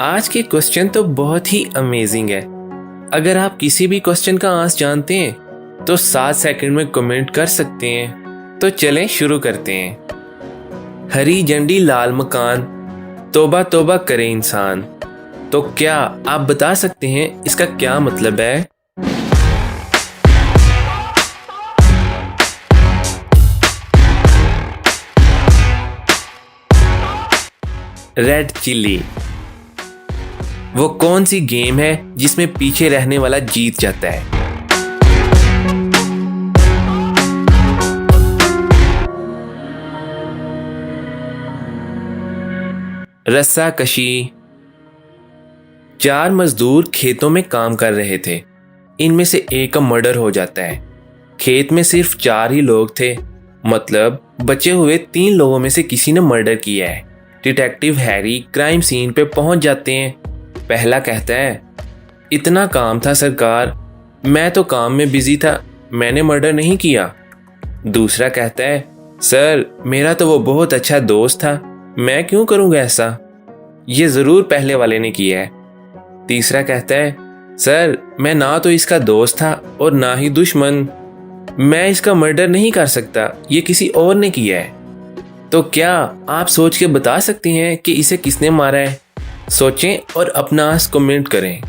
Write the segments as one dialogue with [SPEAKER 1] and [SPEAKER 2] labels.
[SPEAKER 1] आज के क्वेश्चन तो बहुत ही अमेजिंग है। अगर आप किसी भी क्वेश्चन का आंसर जानते हैं तो 7 सेकंड में कमेंट कर सकते हैं। तो चलें शुरू करते हैं। हरी झंडी लाल मकान, तौबा तौबा करे इंसान। तो क्या आप बता सकते हैं इसका क्या मतलब है? Red chilli. वो कौन सी गेम है जिसमें पीछे रहने वाला जीत जाता है? रस्सा कशी। 4 मजदूर खेतों में काम कर रहे थे। इनमें से एक का मर्डर हो जाता है। खेत में सिर्फ 4 ही लोग थे, मतलब बचे हुए 3 लोगों में से किसी ने मर्डर किया है। डिटेक्टिव हैरी क्राइम सीन पे पहुंच जाते हैं। पहला कहता है, इतना काम था सरकार, मैं तो काम में बिजी था, मैंने मर्डर नहीं किया। दूसरा कहता है, सर मेरा तो वो बहुत अच्छा दोस्त था, मैं क्यों करूंगा ऐसा, ये जरूर पहले वाले ने किया है। तीसरा कहता है, सर मैं ना तो इसका दोस्त था और ना ही दुश्मन, मैं इसका मर्डर नहीं कर सकता, ये किसी और ने किया है। तो क्या आप सोच के बता सकते हैं कि इसे किसने मारा है? सोचें और अपना आंसर कमेंट करें।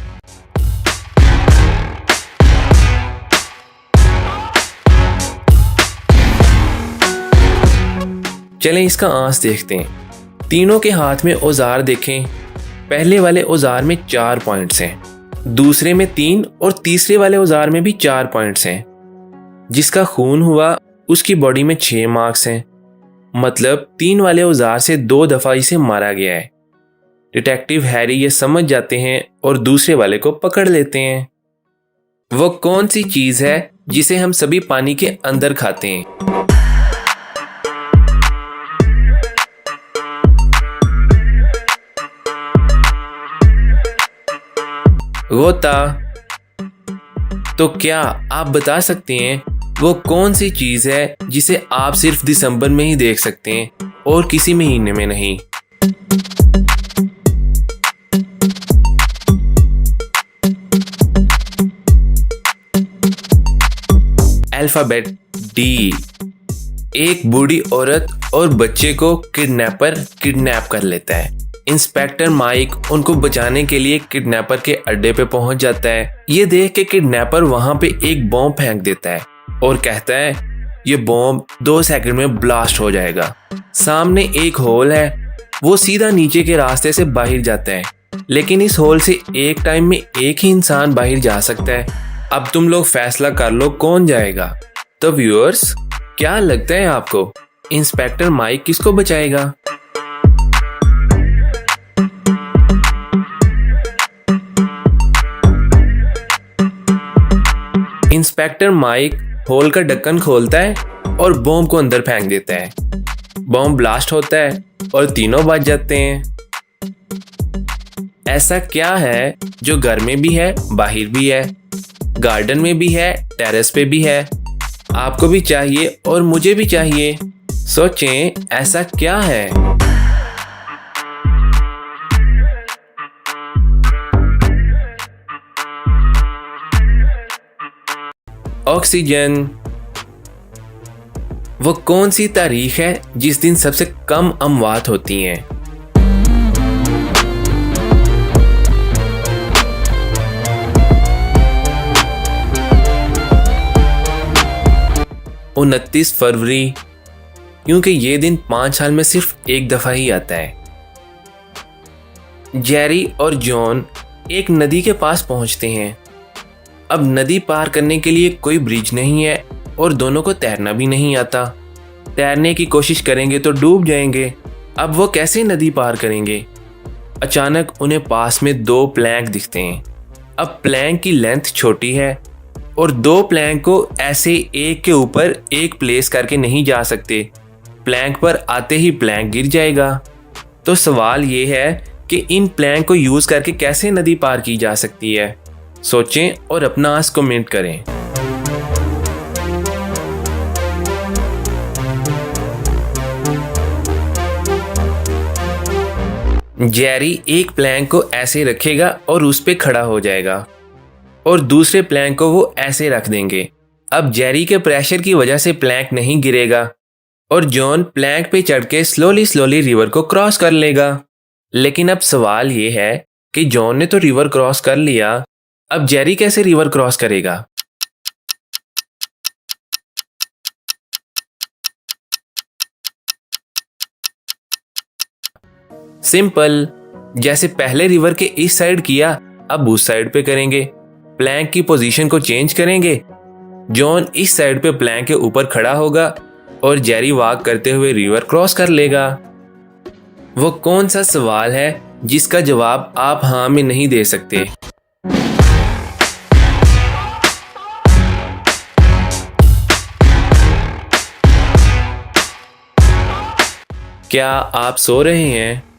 [SPEAKER 1] चलें इसका आंसर देखते हैं। तीनों के हाथ में औजार देखें। पहले वाले औजार में 4 पॉइंट्स हैं, दूसरे में 3 और तीसरे वाले औजार में भी 4 पॉइंट्स हैं। जिसका खून हुआ उसकी बॉडी में 6 मार्क्स हैं, मतलब 3 वाले औजार से 2 दफा इसे मारा गया है। डिटेक्टिव हैरी ये समझ जाते हैं और दूसरे वाले को पकड़ लेते हैं। वो कौन सी चीज है जिसे हम सभी पानी के अंदर खाते हैं? गोता। तो क्या आप बता सकते हैं वो कौन सी चीज है जिसे आप सिर्फ दिसंबर में ही देख सकते हैं और किसी महीने में नहीं? Alphabet D. एक बूढ़ी औरत और बच्चे को किडनैपर किडनैप कर लेता है। इंस्पेक्टर माइक उनको बचाने के लिए किडनैपर के अड्डे पे पहुंच जाता है। ये देख के किडनैपर वहां पे एक बॉम्ब फेंक देता है और कहता है ये बॉम्ब 2 सेकंड में ब्लास्ट हो जाएगा। सामने एक होल है, वो सीधा नीचे के रास्ते से बाहर जाता है, लेकिन इस होल से एक टाइम में एक ही इंसान बाहर जा सकता है। अब तुम लोग फैसला कर लो कौन जाएगा। तो व्यूअर्स, क्या लगता है आपको, इंस्पेक्टर माइक किसको बचाएगा? इंस्पेक्टर माइक होल का ढक्कन खोलता है और बॉम्ब को अंदर फेंक देता है। बॉम्ब ब्लास्ट होता है और तीनों बच जाते हैं। ऐसा क्या है जो घर में भी है, बाहर भी है, गार्डन में भी है, टेरेस पे भी है? आपको भी चाहिए और मुझे भी चाहिए। सोचें ऐसा क्या है? ऑक्सीजन। वो कौन सी तारीख है जिस दिन सबसे कम अमवात होती हैं? वो 29 फरवरी, क्योंकि ये दिन 5 साल में सिर्फ एक दफा ही आता है। जेरी और जॉन एक नदी के पास पहुंचते हैं। अब नदी पार करने के लिए कोई ब्रिज नहीं है और दोनों को तैरना भी नहीं आता। तैरने की कोशिश करेंगे तो डूब जाएंगे। अब वो कैसे नदी पार करेंगे? अचानक उन्हें पास में 2 प्लैंक दिखते हैं। अब प्लैंक की लेंथ छोटी है और 2 प्लैंक को ऐसे एक के ऊपर एक प्लेस करके नहीं जा सकते। प्लैंक पर आते ही प्लैंक गिर जाएगा। तो सवाल ये है कि इन प्लैंक को यूज करके कैसे नदी पार की जा सकती है? सोचें और अपना आंसर कमेंट करें। जेरी एक प्लैंक को ऐसे रखेगा और उस पे खड़ा हो जाएगा और दूसरे प्लैंक को वो ऐसे रख देंगे। अब जेरी के प्रेशर की वजह से प्लैंक नहीं गिरेगा और जॉन प्लैंक पे चढ़ के स्लोली स्लोली रिवर को क्रॉस कर लेगा। लेकिन अब सवाल ये है कि जॉन ने तो रिवर क्रॉस कर लिया, अब जेरी कैसे रिवर क्रॉस करेगा? सिंपल, जैसे पहले रिवर के इस साइड किया अब उस साइड पे करेंगे। प्लैंक की पोजीशन को चेंज करेंगे। जॉन इस साइड पे प्लैंक के ऊपर खड़ा होगा और जेरी वॉक करते हुए रिवर क्रॉस कर लेगा। वो कौन सा सवाल है जिसका जवाब आप हाँ में नहीं दे सकते? क्या आप सो रहे हैं?